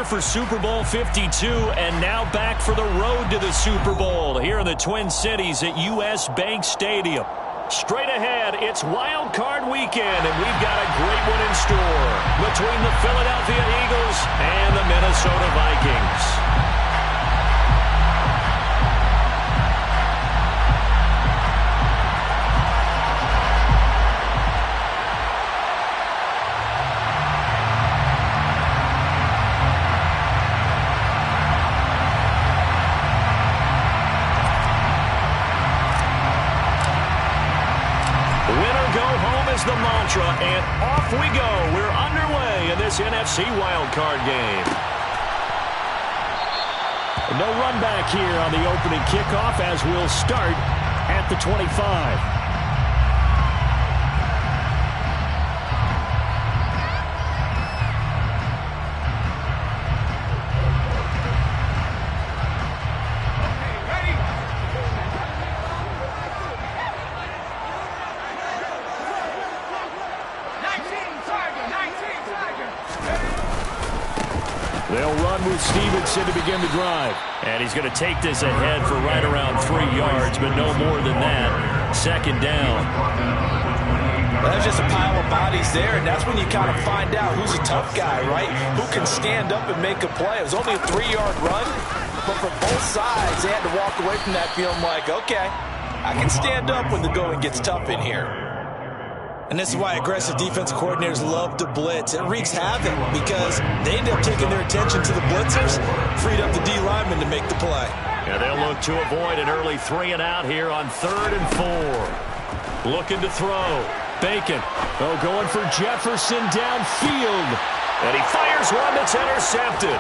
here for Super Bowl 52 and now back for the road to the Super Bowl here in the Twin Cities at U.S. Bank Stadium. Straight ahead, it's Wild Card Weekend, and we've got a great one in store between the Philadelphia Eagles and the Minnesota Vikings. The mantra, and off we go. We're underway in this NFC wildcard game. No run back here on the opening kickoff as we'll start at the 25. They'll run with Stevenson to begin the drive. And he's going to take this ahead for right around 3 yards, but no more than that. Second down. Well, there's just a pile of bodies there, and that's when you kind of find out who's a tough guy, right? Who can stand up and make a play. It was only a 3-yard run, but for both sides, they had to walk away from that feeling like, okay, I can stand up when the going gets tough in here. And this is why aggressive defensive coordinators love to blitz. It wreaks havoc because they end up taking their attention to the blitzers, freed up the D linemen to make the play. Yeah, they'll look to avoid an early 3 and out here on 3rd and 4. Looking to throw. Bacon. Oh, going for Jefferson downfield. And he fires one that's intercepted.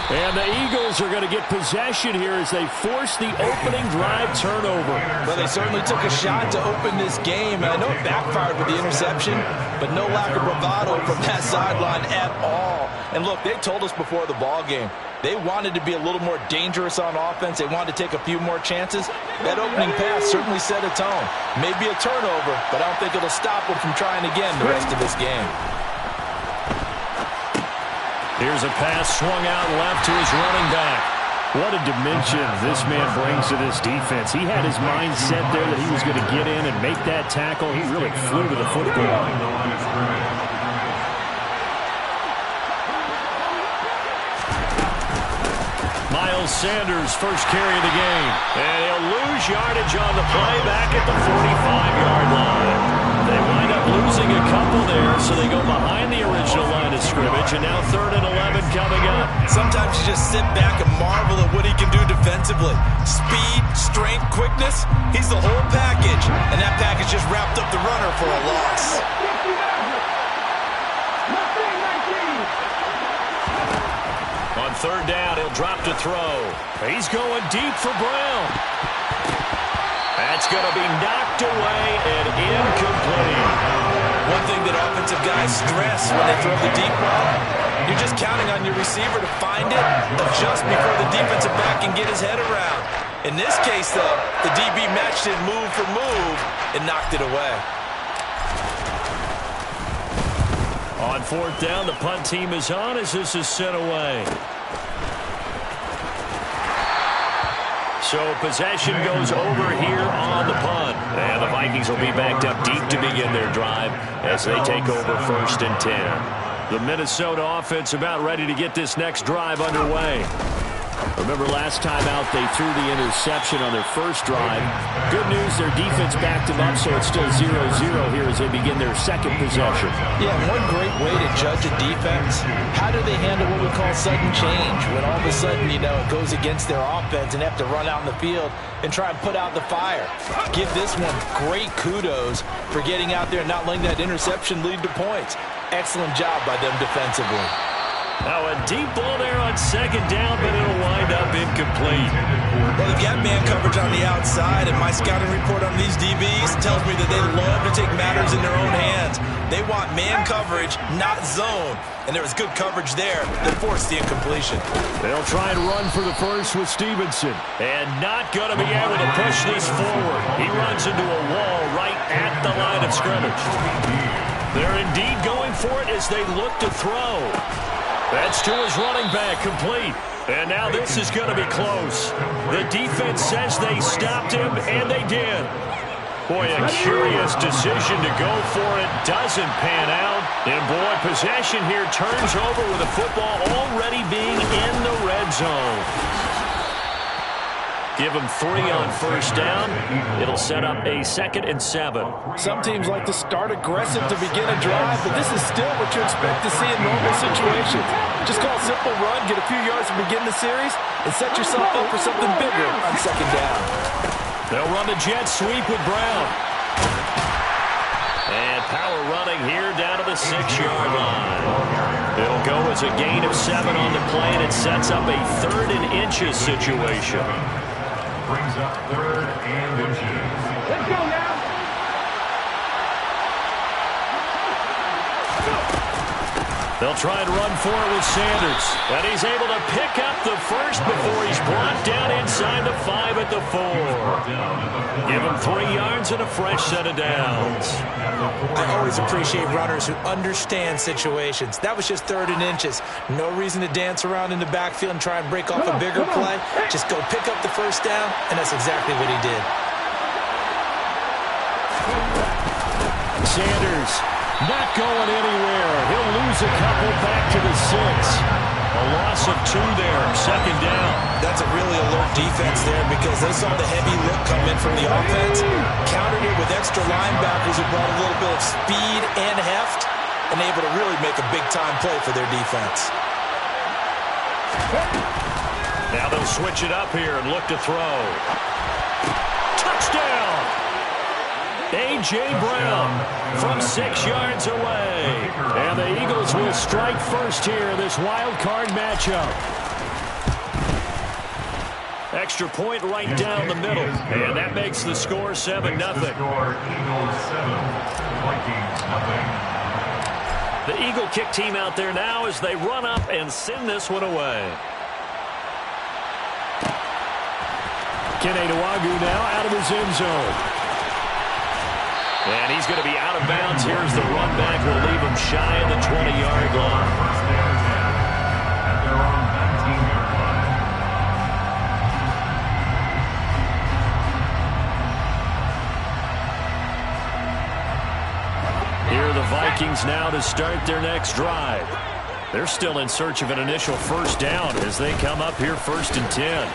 And the Eagles are going to get possession here as they force the opening drive turnover. Well, they certainly took a shot to open this game. And I know it backfired with the interception, but no lack of bravado from that sideline at all. And look, they told us before the ball game, they wanted to be a little more dangerous on offense. They wanted to take a few more chances. That opening pass certainly set a tone. Maybe a turnover, but I don't think it'll stop them from trying again the rest of this game. Here's a pass swung out left to his running back. What a dimension this man brings to this defense. He had his mind set there that he was going to get in and make that tackle. He really flew to the football. Miles Sanders, first carry of the game. And he'll lose yardage on the play back at the 45-yard line. They wind up losing a couple there, so they go behind the original line of scrimmage, and now 3rd and 11 coming up. Sometimes you just sit back and marvel at what he can do defensively. Speed, strength, quickness, he's the whole package, and that package just wrapped up the runner for a loss. On 3rd down, he'll drop to throw. He's going deep for Brown. That's going to be knocked away and incomplete. One thing that offensive guys stress when they throw the deep ball, you're just counting on your receiver to find it, adjust before the defensive back can get his head around. In this case, though, the DB matched it move for move and knocked it away. On 4th down, the punt team is on as this is sent away. So possession goes over here on the punt. And the Vikings will be backed up deep to begin their drive as they take over 1st and 10. The Minnesota offense about ready to get this next drive underway. Remember last time out they threw the interception on their first drive. Good news, their defense backed them up, so it's still 0-0 here as they begin their second possession. Yeah, one great way to judge a defense, how do they handle what we call sudden change? When all of a sudden, you know, it goes against their offense and they have to run out in the field and try and put out the fire. Give this one great kudos for getting out there and not letting that interception lead to points. Excellent job by them defensively. Now a deep ball there on 2nd down, but it'll wind up incomplete. Well, they've got man coverage on the outside, and my scouting report on these DBs tells me that they love to take matters in their own hands. They want man coverage, not zone. And there was good coverage there that forced the incompletion. They'll try and run for the first with Stevenson. And not going to be able to push this forward. He runs into a wall right at the line of scrimmage. They're indeed going for it as they look to throw. That's to his running back, complete. And now this is going to be close. The defense says they stopped him, and they did. Boy, a curious decision to go for it. Doesn't pan out. And boy, possession here turns over with the football already being in the red zone. Give him 3 on first down. It'll set up a 2nd and 7. Some teams like to start aggressive to begin a drive, but this is still what you expect to see in normal situations. Just call a simple run, get a few yards to begin the series, and set yourself up for something bigger on 2nd down. They'll run the jet sweep with Brown. And power running here down to the 6-yard line. It'll go as a gain of 7 on the play, and it sets up a 3rd and inches situation. Brings up 3rd and inches. Let's go now. They'll try and run for it with Sanders. And he's able to pick up the first before he's brought down inside the 5 at the 4. Give him 3 yards and a fresh set of downs. I always appreciate runners who understand situations. That was just 3rd and inches. No reason to dance around in the backfield and try and break off a bigger play. Just go pick up the first down, and that's exactly what he did. Sanders not going anywhere. He'll lose a couple back to the 6. A loss of 2 there, 2nd down. That's a really alert defense there because they saw the heavy look come in from the offense, countered it with extra linebackers who brought a little bit of speed and heft, and able to really make a big-time play for their defense. Now they'll switch it up here and look to throw. Touchdown! A.J. Brown from 6 yards away. And the Eagles will strike first here in this wild card matchup. Extra point right down the middle. And that makes the score 7-0. The Eagle kick team out there now as they run up and send this one away. Kene Nwagu now out of his end zone. And he's going to be out of bounds. Here's the run back. Will leave him shy of the 20-yard line. Here are the Vikings now to start their next drive. They're still in search of an initial first down as they come up here 1st and 10.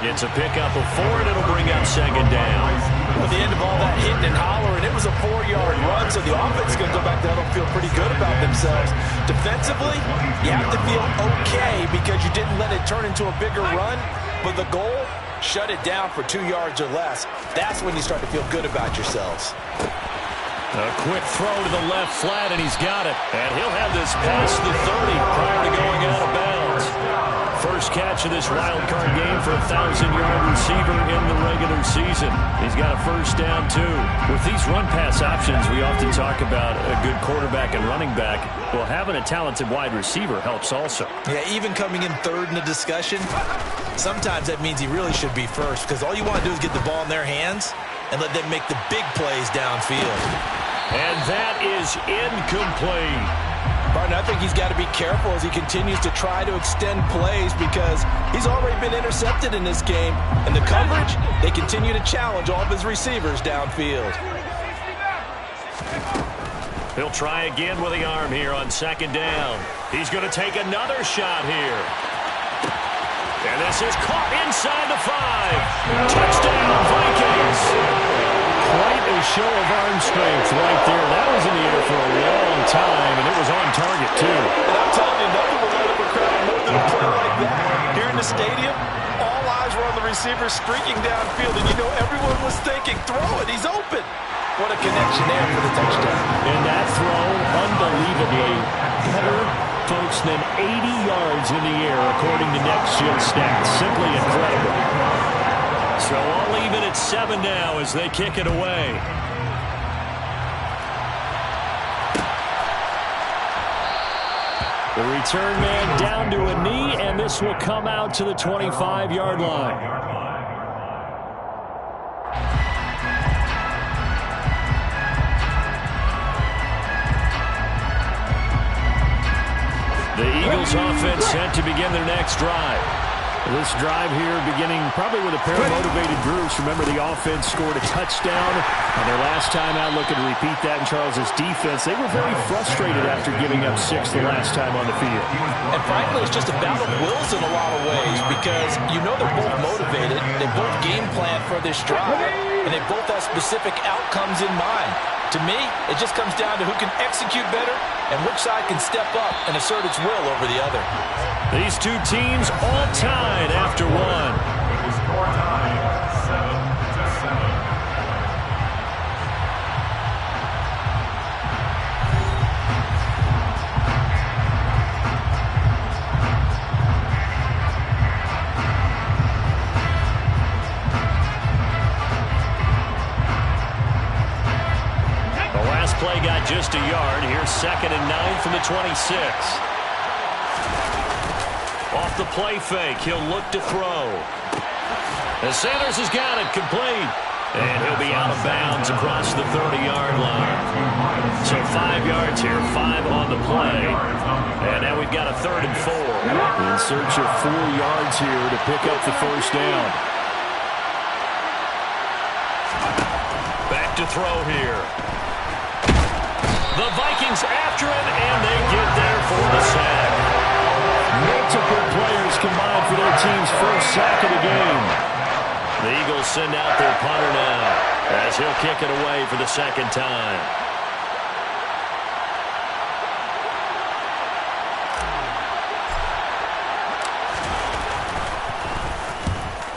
It's a pickup of 4, and it'll bring up 2nd down. At the end of all that hitting and hollering, it was a 4-yard run, so the offense is going to go back there and feel pretty good about themselves. Defensively, you have to feel okay because you didn't let it turn into a bigger run, but the goal, shut it down for 2 yards or less. That's when you start to feel good about yourselves. A quick throw to the left flat, and he's got it. And he'll have this past the 30 prior to going out of bounds. First catch of this wild card game for a 1,000-yard receiver in the regular season. He's got a first down, too. With these run-pass options, we often talk about a good quarterback and running back. Well, having a talented wide receiver helps also. Yeah, even coming in 3rd in the discussion, sometimes that means he really should be first because all you want to do is get the ball in their hands and let them make the big plays downfield. And that is incomplete. Barton, I think he's got to be careful as he continues to try to extend plays because he's already been intercepted in this game. And the coverage, they continue to challenge all of his receivers downfield. He'll try again with the arm here on 2nd down. He's going to take another shot here. And this is caught inside the 5. Touchdown, Vikings. Quite a show of arm strength right there. That was in the air for a long time, and it was on target, too. And I'm telling you, nothing will light up a crowd more than a play like that. Here in the stadium, all eyes were on the receiver streaking downfield, and you know everyone was thinking, throw it, he's open. What a connection there for the touchdown. And that throw, unbelievably better, folks, than 80 yards in the air, according to Next Gen stats. Simply incredible. So I'll leave it at 7 now as they kick it away. The return man down to a knee, and this will come out to the 25-yard line. The Eagles offense set to begin their next drive. This drive here beginning probably with a pair of motivated groups. Remember, the offense scored a touchdown on their last time out, looking to repeat that in Charles's defense. They were very frustrated after giving up 6 the last time on the field. And frankly, it's just a battle of wills in a lot of ways because you know they're both motivated. They both game plan for this drive, and they both have specific outcomes in mind. To me, it just comes down to who can execute better and which side can step up and assert its will over the other. These two teams all tied after one. With the score tied 7-7. Play got just a yard. Here's 2nd and 9 from the 26. Off the play fake, he'll look to throw. And Sanders has got it complete. And he'll be out of bounds across the 30-yard line. So 5 yards here, 5 on the play. And now we've got a 3rd and 4. In search of 4 yards here to pick up the first down. Back to throw here. The Vikings after it, and they get there for the sack. Multiple players combined for their team's first sack of the game. The Eagles send out their punter now as he'll kick it away for the 2nd time.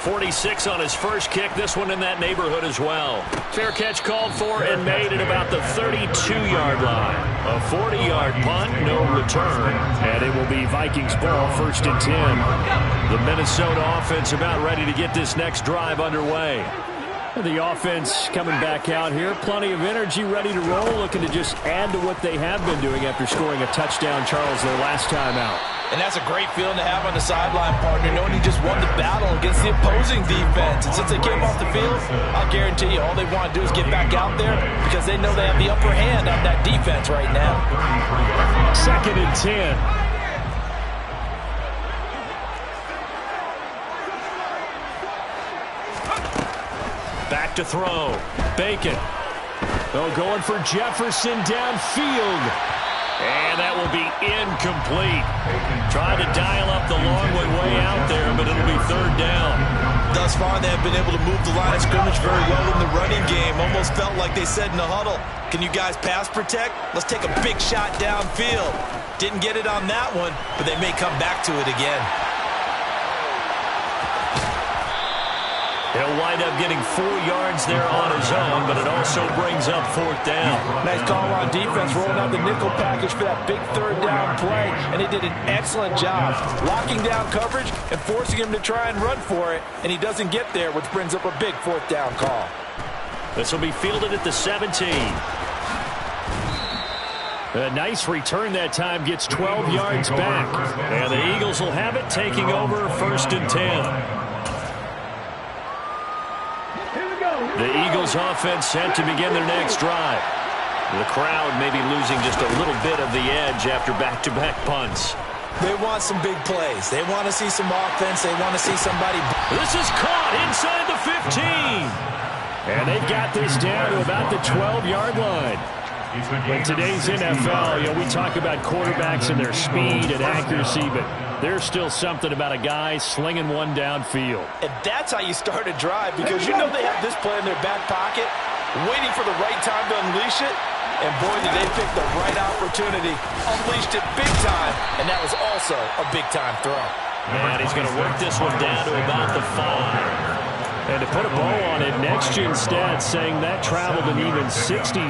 46 on his first kick. This one in that neighborhood as well. Fair catch called for and made at about the 32-yard line. A 40-yard punt, no return. And it will be Vikings ball, 1st and 10. The Minnesota offense about ready to get this next drive underway. The offense coming back out here. Plenty of energy, ready to roll, looking to just add to what they have been doing after scoring a touchdown, Charles, their last time out. And that's a great feeling to have on the sideline, partner, knowing you just won the battle against the opposing defense. And since they came off the field, I'll guarantee you all they want to do is get back out there because they know they have the upper hand on that defense right now. 2nd and 10. Back to throw. Bacon. Oh, going for Jefferson downfield. And that will be incomplete. Trying to dial up the long way out there, but it'll be 3rd down. Thus far, they have been able to move the line of scrimmage very well in the running game. Almost felt like they said in the huddle, can you guys pass protect? Let's take a big shot downfield. Didn't get it on that one, but they may come back to it again. He'll wind up getting 4 yards there on his own, but it also brings up 4th down. Nice call on defense, rolling out the nickel package for that big 3rd down play, and he did an excellent job locking down coverage and forcing him to try and run for it, and he doesn't get there, which brings up a big 4th down call. This will be fielded at the 17. A nice return that time, gets 12 yards back. And the Eagles will have it, taking over 1st and 10. The Eagles offense set to begin their next drive. The crowd may be losing just a little bit of the edge after back-to-back punts. They want some big plays. They want to see some offense. They want to see somebody. This is caught inside the 15. And they've got this down to about the 12-yard line. In today's NFL, we talk about quarterbacks and their speed and accuracy, but there's still something about a guy slinging one downfield. And that's how you start a drive, because you know they have this play in their back pocket, waiting for the right time to unleash it. And boy, did they pick the right opportunity. Unleashed it big time, and that was also a big-time throw. And he's going to work this one down to about the 5. And to put a bow on it, Next Gen Stats saying that traveled an even 66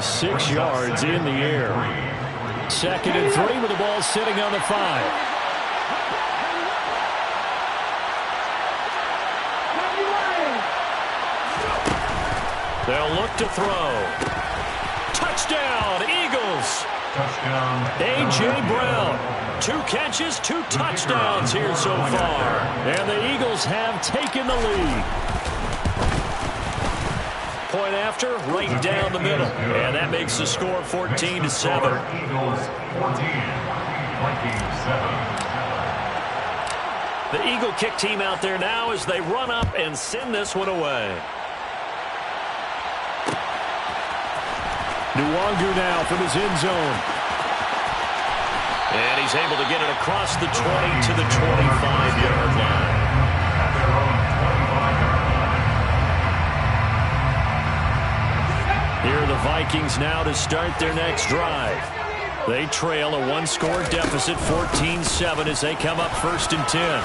yards in the air. 2nd and 3 with the ball sitting on the 5. They'll look to throw. Touchdown, Eagles. Touchdown. A.J. Brown. 2 catches, 2 touchdowns here so far. And the Eagles have taken the lead. Point after, right down the middle. And that makes the score 14-7. Eagles 14. Vikings 7. The Eagle kick team out there now as they run up and send this one away. Nwangu now from his end zone. And he's able to get it across the 20 to the 25-yard line. At their own 25-yard line. Here are the Vikings now to start their next drive. They trail a one-score deficit, 14-7, as they come up 1st and 10.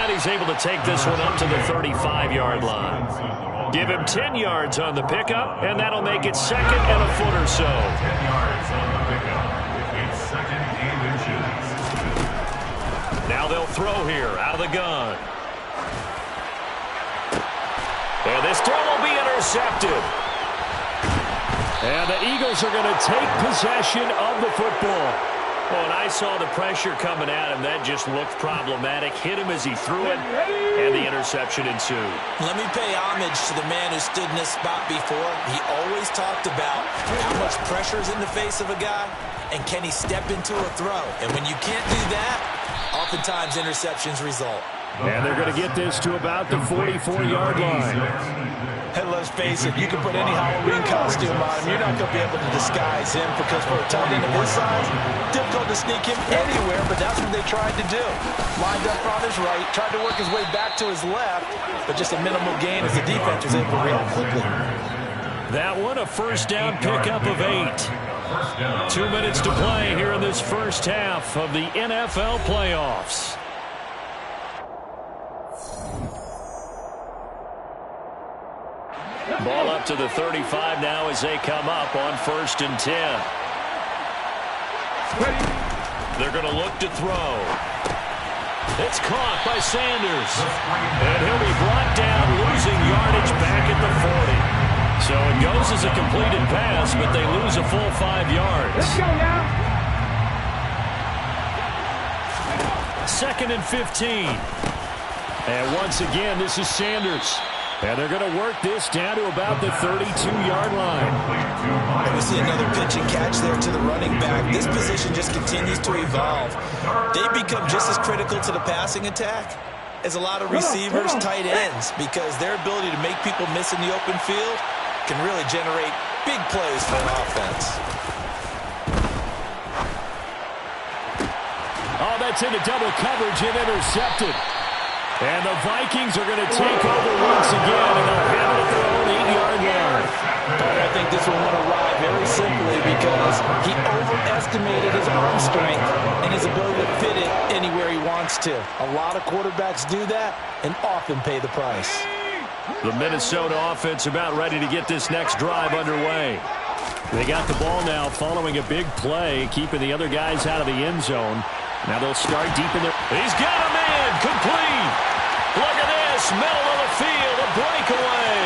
And he's able to take this one up to the 35-yard line. Give him 10 yards on the pickup, and that'll make it 2nd and a foot or so. 10 yards on the pickup. It's 2nd and inches. Now they'll throw here out of the gun. And this throw will be intercepted. And the Eagles are going to take possession of the football. Well, and I saw the pressure coming at him. That just looked problematic. Hit him as he threw it, and the interception ensued. Let me pay homage to the man who stood in this spot before. He always talked about how much pressure is in the face of a guy, and can he step into a throw. And when you can't do that, oftentimes interceptions result. And they're going to get this to about the 44-yard line. Hey, let's face it, you can put any Halloween costume on him. You're not going to be able to disguise him because for a tight end of his size, difficult to sneak him anywhere, but that's what they tried to do. Lined up on his right, tried to work his way back to his left, but just a minimal gain as the defense was able to react quickly. That one, a first down pickup of 8. 2 minutes to play here in this first half of the NFL playoffs. Ball up to the 35 now as they come up on 1st and 10. They're going to look to throw. It's caught by Sanders. And he'll be brought down, losing yardage back at the 40. So it goes as a completed pass, but they lose a full 5 yards. Let's go now. 2nd and 15. And once again, this is Sanders. And they're going to work this down to about the 32-yard line. And we see another pitch and catch there to the running back. This position just continues to evolve. They become just as critical to the passing attack as a lot of receivers, tight ends, because their ability to make people miss in the open field can really generate big plays for an offense. Oh, that's into double coverage and intercepted. And the Vikings are going to take over once again, and they'll have it at their own 8-yard line. I think this one went awry very simply because he overestimated his arm strength and his ability to fit it anywhere he wants to. A lot of quarterbacks do that and often pay the price. The Minnesota offense about ready to get this next drive underway. They got the ball now following a big play, keeping the other guys out of the end zone. Now they'll start deep in their... He's got a man, complete. Look at this, middle of the field, a breakaway.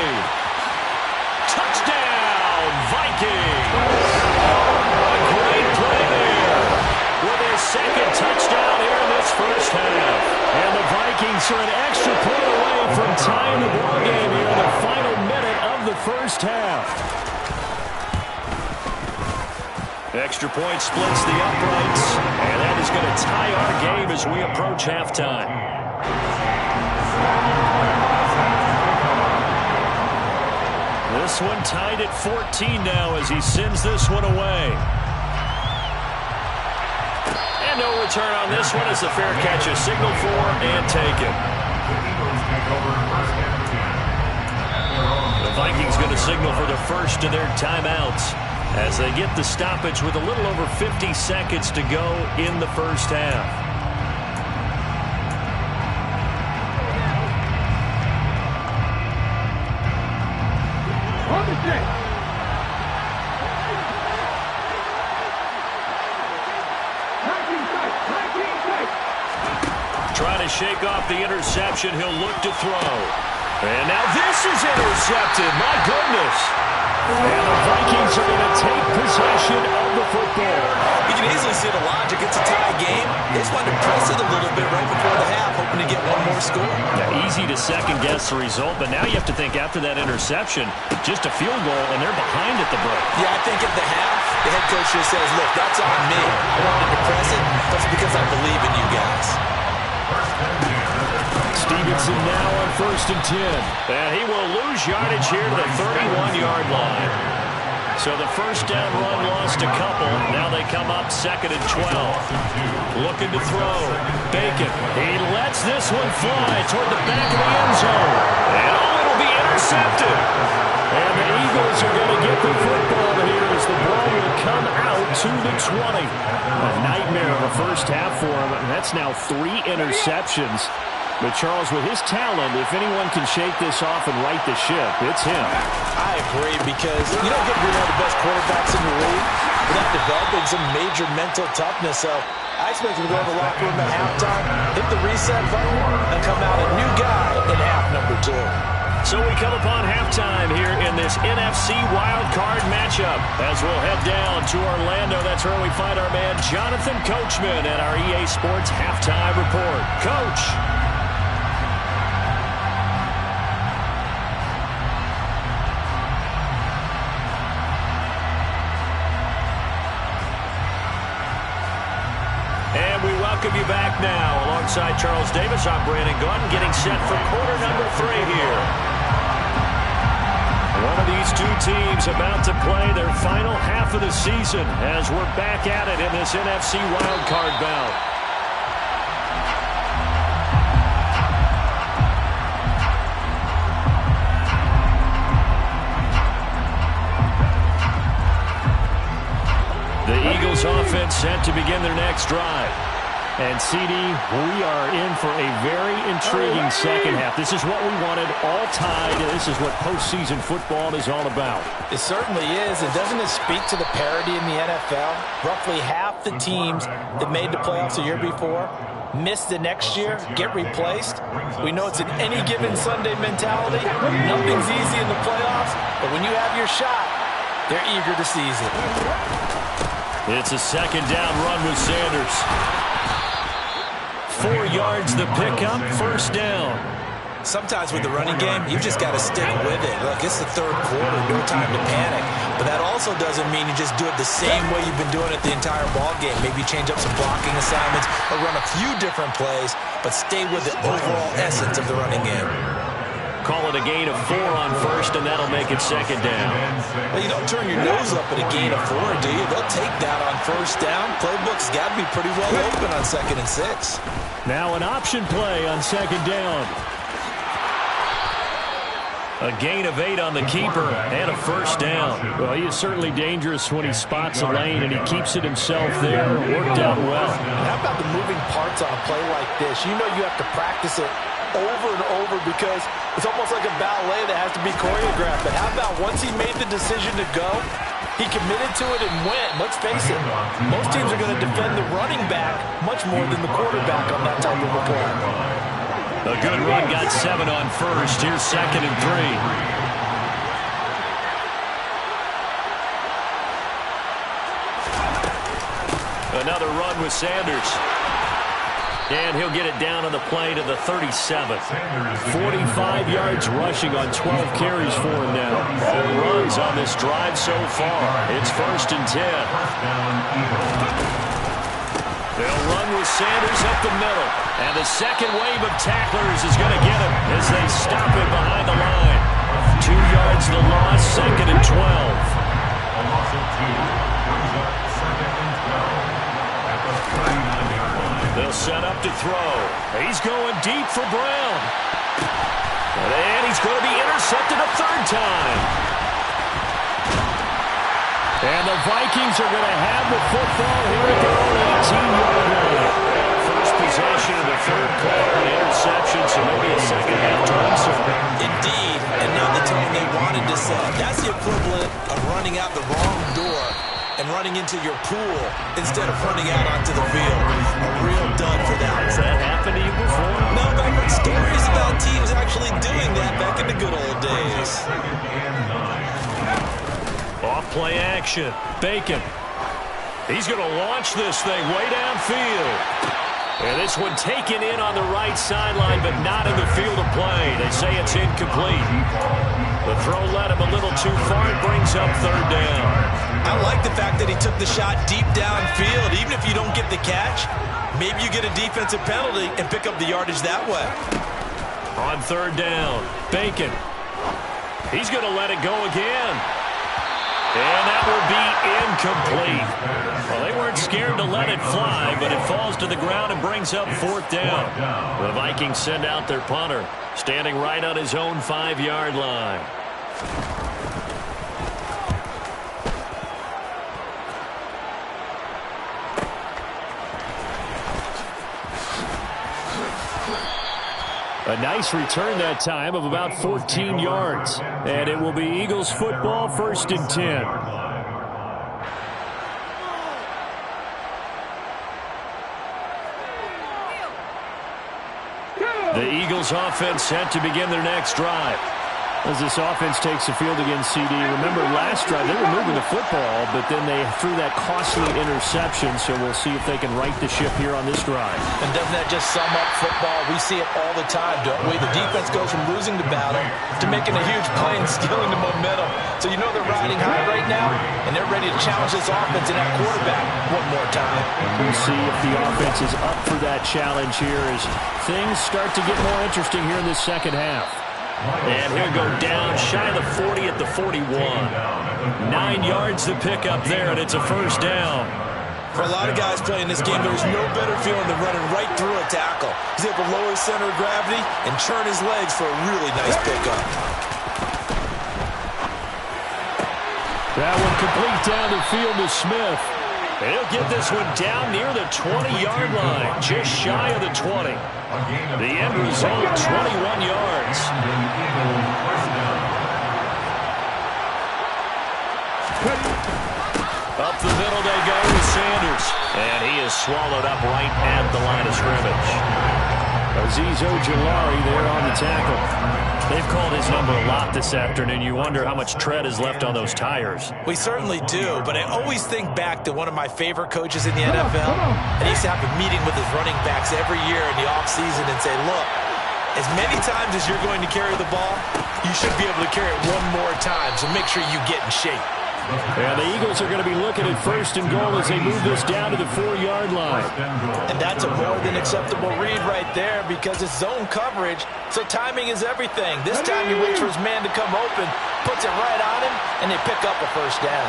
Touchdown, Vikings. A great play there with his 2nd touchdown here in this first half. And the Vikings are an extra point away from tying the ball game here in the final minute of the first half. Extra point splits the uprights, and that is going to tie our game as we approach halftime. This one tied at 14 now as he sends this one away. And no return on this one as the fair catch is signaled for and taken. The Vikings going to signal for the first of their timeouts as they get the stoppage with a little over 50 seconds to go in the first half. Trying to shake off the interception. He'll look to throw. And now this is intercepted. My goodness. And the Vikings are going to take possession of the football. You can easily see the logic. It's a tie game. They just wanted to press it a little bit right before the half, hoping to get one more score. Yeah, easy to second-guess the result, but now you have to think after that interception, just a field goal, and they're behind at the break. Yeah, I think at the half, the head coach just says, look, that's on me. I wanted to press it, but it's because I believe in you guys. Stevenson now on 1st and 10. And he will lose yardage here to the 31-yard line. So the first down run lost a couple. Now they come up 2nd and 12. Looking to throw. Bacon. He lets this one fly toward the back of the end zone. And it'll be intercepted. And the Eagles are going to get the football here as the ball will come out to the 20. A nightmare of a first half for him. And that's now 3 interceptions. But, Charles, with his talent, if anyone can shake this off and right the ship, it's him. I agree, because you don't get to be one of the best quarterbacks in the league without developing some major mental toughness. So I expect him to go in the locker room at halftime, hit the reset button, and come out a new guy in half number 2. So we come upon halftime here in this NFC wildcard matchup. As we'll head down to Orlando, that's where we find our man Jonathan Coachman at our EA Sports Halftime Report. Coach. And we welcome you back now. Alongside Charles Davis, I'm Brandon Gunn, getting set for quarter number 3 here. One of these two teams about to play their final half of the season as we're back at it in this NFC wildcard bout. The Eagles offense set to begin their next drive. And, CD, we are in for a very intriguing second half. This is what we wanted, all tied. This is what postseason football is all about. It certainly is. And doesn't it speak to the parity in the NFL? Roughly half the teams that made the playoffs the year before miss the next year, get replaced. We know it's an any given Sunday mentality. Nothing's easy in the playoffs, but when you have your shot, they're eager to seize it. It's a second down run with Sanders. 4 yards the pickup, first down. Sometimes with the running game, you just got to stick with it. Look, it's the third quarter, no time to panic. But that also doesn't mean you just do it the same way you've been doing it the entire ball game. Maybe change up some blocking assignments or run a few different plays, but stay with the overall essence of the running game. Call it a gain of 4 on first, and that'll make it second down. Well, you don't turn your nose up at a gain of 4, do you? They'll take that on first down. Playbook's got to be pretty well open on 2nd and 6. Now an option play on second down. A gain of 8 on the keeper and a first down. Well, he is certainly dangerous when he spots a lane, and he keeps it himself there. Worked out well. How about the moving parts on a play like this? You know you have to practice it over and over because it's almost like a ballet that has to be choreographed. But how about once he made the decision to go, he committed to it and went. Let's face it, most teams are going to defend the running back much more than the quarterback on that type of a play. A good run, got 7 on first. Here's 2nd and 3. Another run with Sanders. And he'll get it down on the play to the 37. 45 yards rushing on 12 carries for him now. All runs on this drive so far. It's 1st and 10. They'll run with Sanders up the middle. And the second wave of tacklers is going to get him as they stop him behind the line. 2 yards the loss, 2nd and 12. A loss of 2 brings up 2nd and 12 at the 39-yard line. They'll set up to throw. He's going deep for Brown. And he's going to be intercepted a 3rd time. And the Vikings are going to have the football here at their own 18-yard line. First possession of the 3rd quarter, an interception, so maybe a second half turn. Indeed, and not the tone they wanted to set. That's the equivalent of running out the wrong door and running into your pool instead of running out onto the field. A real dud for that. Has that happened to you before? No, but I've heard stories about teams actually doing that back in the good old days. Off play action. Bacon. He's going to launch this thing way downfield. And this one taken in on the right sideline, but not in the field of play. They say it's incomplete. The throw led him a little too far. It brings up third down. I like the fact that he took the shot deep downfield. Even if you don't get the catch, maybe you get a defensive penalty and pick up the yardage that way. On third down, Bacon. He's going to let it go again. And that will be incomplete. Well, they weren't scared to let it fly, but it falls to the ground and brings up fourth down. The Vikings send out their punter, standing right on his own 5-yard line. A nice return that time of about 14 yards. And it will be Eagles football, 1st and 10. The Eagles offense set to begin their next drive. As this offense takes the field against CD, remember last drive they were moving the football, but then they threw that costly interception, so we'll see if they can right the ship here on this drive. And doesn't that just sum up football? We see it all the time, don't we? The defense goes from losing the battle to making a huge play and stealing the momentum. So you know they're riding high right now, and they're ready to challenge this offense and that quarterback one more time. We'll see if the offense is up for that challenge here as things start to get more interesting here in this second half. And he'll go down shy of the 40 at the 41. 9 yards to pick up there, and it's a first down. For a lot of guys playing this game, there's no better feeling than running right through a tackle. He's able to lower his center of gravity and churn his legs for a really nice pickup. That one complete down the field to Smith. And he'll get this one down near the 20-yard line, just shy of the 20. The end result, 21 yards. Up the middle they go with Sanders. And he is swallowed up right at the line of scrimmage. Azeez Ojulari there on the tackle. They've called his number a lot this afternoon. You wonder how much tread is left on those tires. We certainly do, but I always think back to one of my favorite coaches in the NFL. And he used to have a meeting with his running backs every year in the offseason and say, look, as many times as you're going to carry the ball, you should be able to carry it one more time, so make sure you get in shape. And the Eagles are going to be looking at 1st and goal as they move this down to the 4-yard line. And that's a more than acceptable read right there because it's zone coverage, so timing is everything. This time he waits for his man to come open, puts it right on him, and they pick up a first down.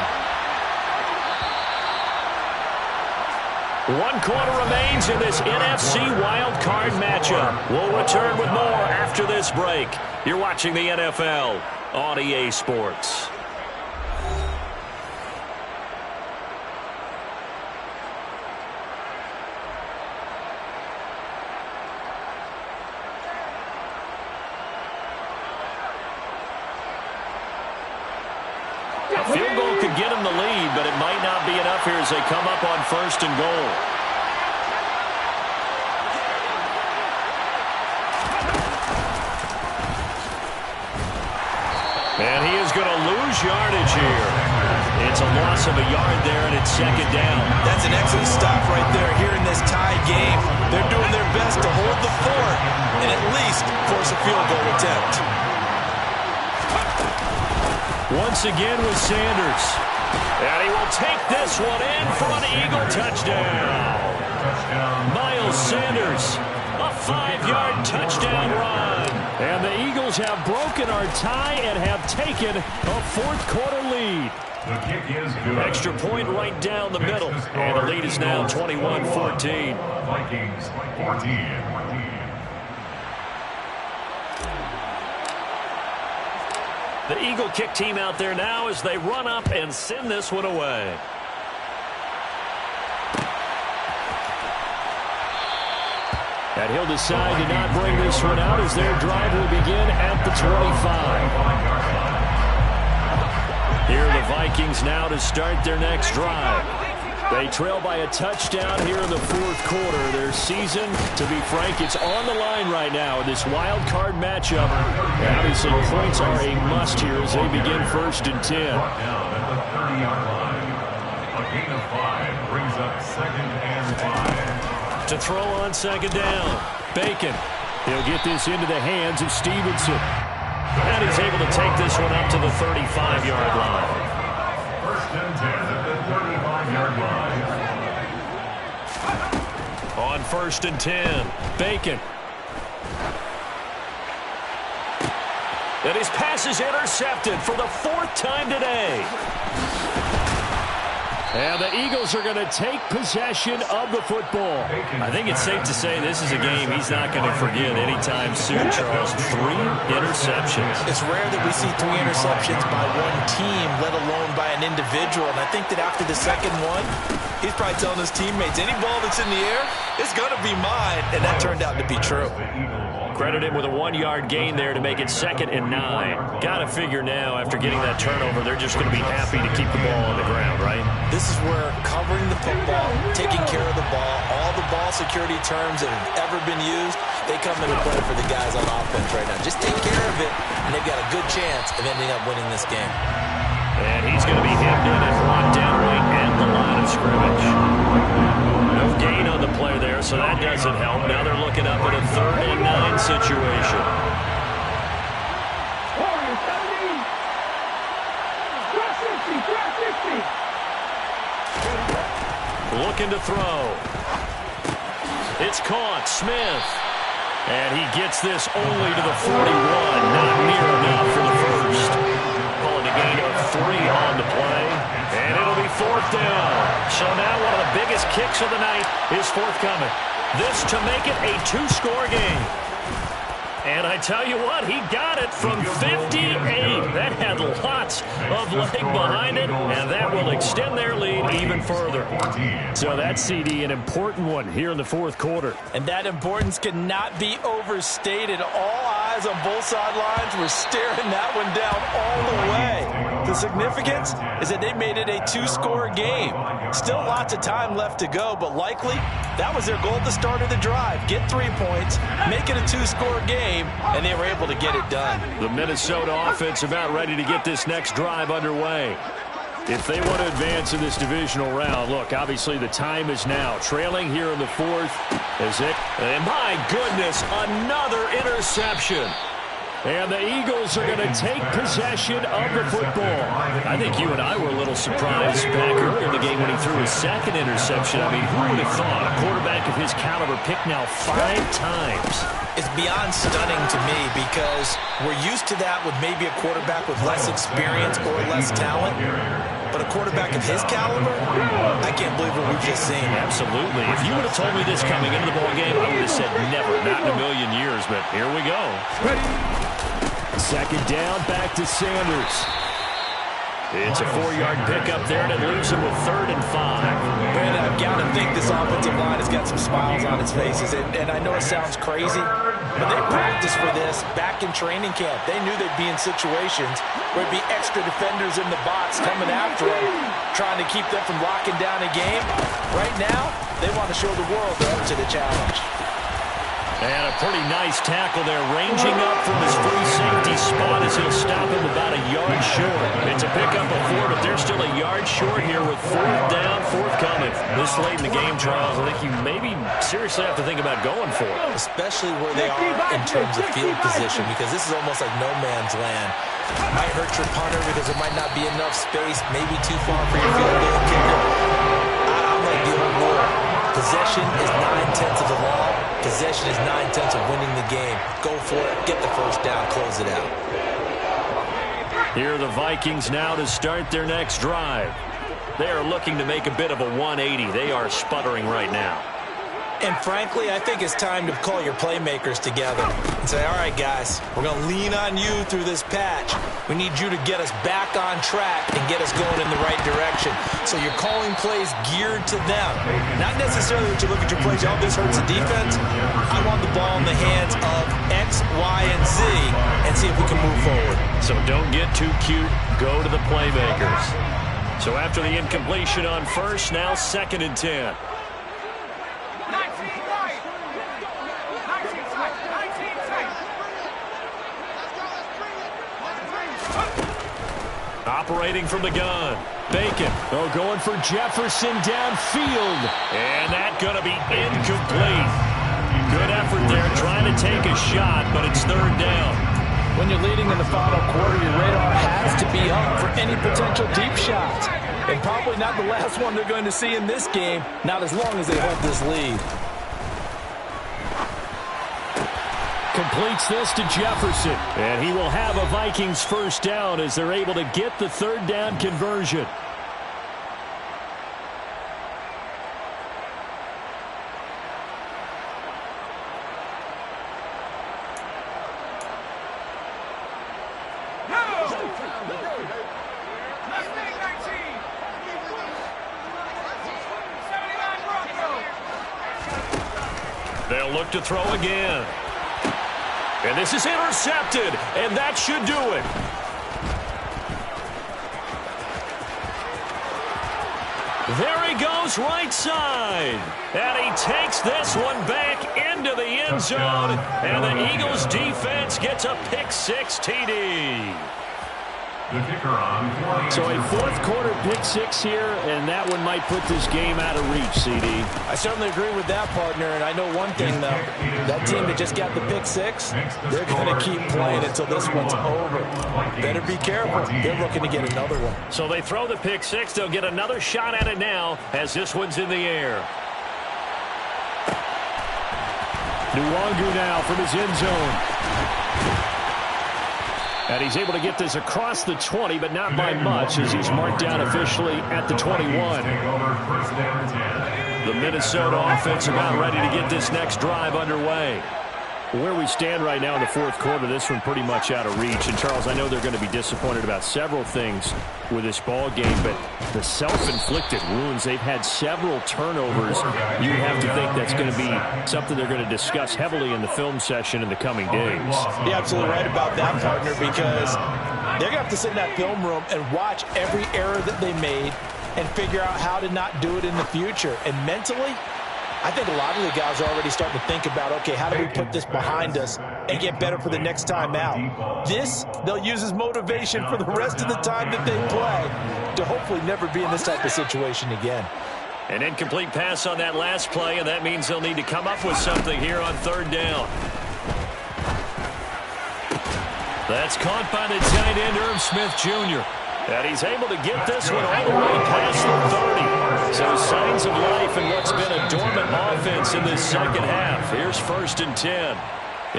1 quarter remains in this NFC Wild Card matchup. We'll return with more after this break. You're watching the NFL on EA Sports. Field goal could get him the lead, but it might not be enough here as they come up on 1st and goal. And he is going to lose yardage here. It's a loss of a yard there, and it's 2nd down. That's an excellent stop right there here in this tie game. They're doing their best to hold the fort and at least force a field goal attempt. Once again with Sanders. And he will take this one in for an Eagle touchdown. Miles Sanders, a 5-yard touchdown run. And the Eagles have broken our tie and have taken a 4th quarter lead. The kick is good. Extra point right down the middle. And the lead is now 21-14. Vikings 14. The Eagle kick team out there now as they run up and send this one away. And he'll decide to not bring this one out as their drive will begin at the 25. Here are the Vikings now to start their next drive. They trail by a touchdown here in the 4th quarter. Their season, to be frank, it's on the line right now in this wild card matchup. And obviously, points are a must here as they begin 1st and 10. Down at the 30-yard line. A gain of 5 brings up 2nd and 5. To throw on second down. Bacon. He'll get this into the hands of Stevenson. And he's able to take this one up to the 35-yard line. First and 10 at the 35-yard line. On first and 10, Bacon. And his pass is intercepted for the 4th time today. And the Eagles are going to take possession of the football. I think it's safe to say this is a game he's not going to forget anytime soon, Charles. 3 interceptions. It's rare that we see 3 interceptions by one team, let alone by an individual. And I think that after the second one, he's probably telling his teammates, any ball that's in the air, it's going to be mine. And that turned out to be true. Credit him with a 1-yard gain there to make it 2nd and 9. Got to figure now, after getting that turnover, they're just going to be happy to keep the ball on the ground, right? This is where covering the football, taking care of the ball, all the ball security terms that have ever been used, they come into play for the guys on offense right now. Just take care of it, and they've got a good chance of ending up winning this game. And he's going to be hemmed in and brought down right at the line of scrimmage. No gain on the play there, so that doesn't help. Now they're looking up at a 3rd and 9 situation. Looking to throw. It's caught. Smith. And he gets this only to the 41. Not near enough for the first. Calling a gain of 3 on the play. And it'll be 4th down. So now one of the biggest kicks of the night is forthcoming. This to make it a 2-score game. And I tell you what, he got it from 58. That had lots of leg behind it, and that will extend their lead even further. So that CD, an important one here in the 4th quarter. And that importance cannot be overstated. All eyes on both sidelines were staring that one down all the way. The significance is that they made it a 2-score game. Still lots of time left to go, but likely that was their goal at the start of the drive. Get 3 points, make it a 2-score game, and they were able to get it done. The Minnesota offense about ready to get this next drive underway. If they want to advance in this divisional round, look, obviously the time is now. Trailing here in the 4th. And my goodness, another interception. And the Eagles are going to take possession of the football. I think you and I were a little surprised back earlier in the game when he threw his 2nd interception. I mean, who would have thought a quarterback of his caliber picked now 5 times? It's beyond stunning to me because we're used to that with maybe a quarterback with less experience or less talent. But a quarterback of his caliber, I can't believe what we've just seen. Absolutely. If you would have told me this coming into the ball game, I would have said never, not in a million years. But here we go. Ready. 2nd down, back to Sanders. It's a 4-yard pickup there, and it leaves him with 3rd and 5. Brandon, I've got to think this offensive line has got some smiles on its faces. And I know it sounds crazy, but they practiced for this back in training camp. They knew they'd be in situations where it'd be extra defenders in the box coming after them, trying to keep them from locking down a game. Right now, they want to show the world they're up to the challenge. And a pretty nice tackle there, ranging up from his free safety spot as he'll stop him about a yard short. It's a pickup of 4, but they're still a yard short here with 4th down, forthcoming. This late in the game, Charles, I think you maybe seriously have to think about going for it. Especially where they are in terms of field position, because this is almost like no man's land. It might hurt your punter because there might not be enough space, maybe too far for your field goal kicker. I'm like the old rule. Possession is 9/10 of the law. Possession is 9/10 of winning the game. Go for it. Get the first down. Close it out. Here are the Vikings now to start their next drive. They are looking to make a bit of a 180. They are sputtering right now. And frankly, I think it's time to call your playmakers together and say, all right, guys, we're going to lean on you through this patch. We need you to get us back on track and get us going in the right direction. So you're calling plays geared to them. Not necessarily that you look at your plays, oh, this hurts the defense. I want the ball in the hands of X, Y, and Z and see if we can move forward. So don't get too cute. Go to the playmakers. So after the incompletion on first, now 2nd and 10. operating from the gun. Bacon. Oh, going for Jefferson downfield. And that's going to be incomplete. Good effort there trying to take a shot, but it's third down. When you're leading in the final quarter, your radar has to be up for any potential deep shots. And probably not the last one they're going to see in this game, not as long as they hold this lead. Completes this to Jefferson. And he will have a Vikings first down as they're able to get the third down conversion. They'll look to throw again. And this is intercepted, and that should do it. There he goes, right side. And he takes this one back into the end zone, and the Eagles defense gets a pick-6 TD. The kicker on 20. So a fourth quarter pick six here, and that one might put this game out of reach, CD. I certainly agree with that, partner, and I know one thing, though. That team that just got the pick-6, they're going to keep playing until this one's over. Better be careful. They're looking to get another one. So they throw the pick-6. They'll get another shot at it now as this one's in the air. Nwangu now from his end zone. And he's able to get this across the 20, but not by much as he's marked down officially at the 21. The Minnesota offense about ready to get this next drive underway. Where we stand right now in the fourth quarter, this one pretty much out of reach. And, Charles, I know they're going to be disappointed about several things with this ball game, but the self-inflicted wounds, they've had several turnovers. You have to think that's going to be something they're going to discuss heavily in the film session in the coming days. You're absolutely right about that, partner, because they're going to have to sit in that film room and watch every error that they made and figure out how to not do it in the future. And mentally, I think a lot of the guys are already starting to think about, okay, how do we put this behind us and get better for the next time out? This, they'll use as motivation for the rest of the time that they play to hopefully never be in this type of situation again. An incomplete pass on that last play, and that means they'll need to come up with something here on third down. That's caught by the tight end, Irv Smith Jr. And he's able to get this one all the way past the 30. So signs of life in what's been a dormant offense in this second half. Here's 1st and 10.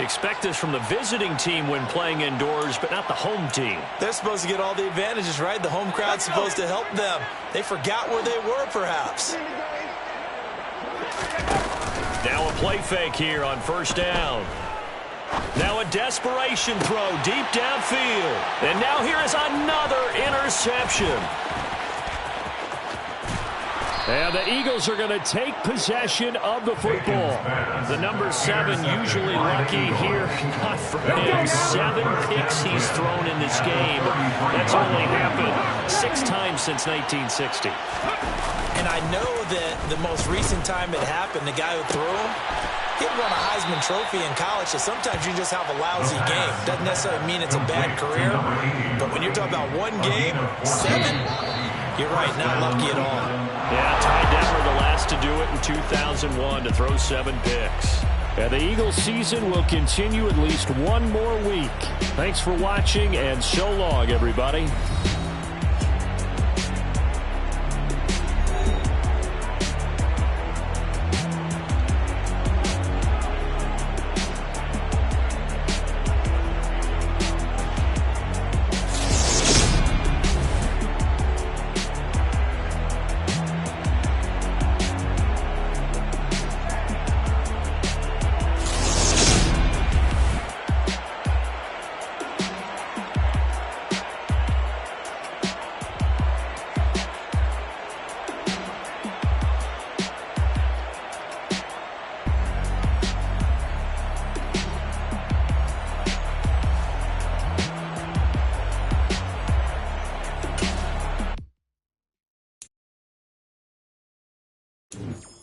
Expect this from the visiting team when playing indoors, but not the home team. They're supposed to get all the advantages, right? The home crowd's supposed to help them. They forgot where they were, perhaps. Now a play fake here on 1st down. Now a desperation throw deep downfield. And now here is another interception. And the Eagles are going to take possession of the football. The number 7 usually lucky here. Not for him. 7 picks he's thrown in this game. That's only happened 6 times since 1960. And I know that the most recent time it happened, the guy who threw him, he had won a Heisman Trophy in college, so sometimes you just have a lousy game. Doesn't necessarily mean it's a bad career, but when you're talking about one game, 7, you're right, not lucky at all. Yeah, Ty Detmer the last to do it in 2001 to throw 7 picks. And the Eagles season will continue at least one more week. Thanks for watching, and so long, everybody. Thank you.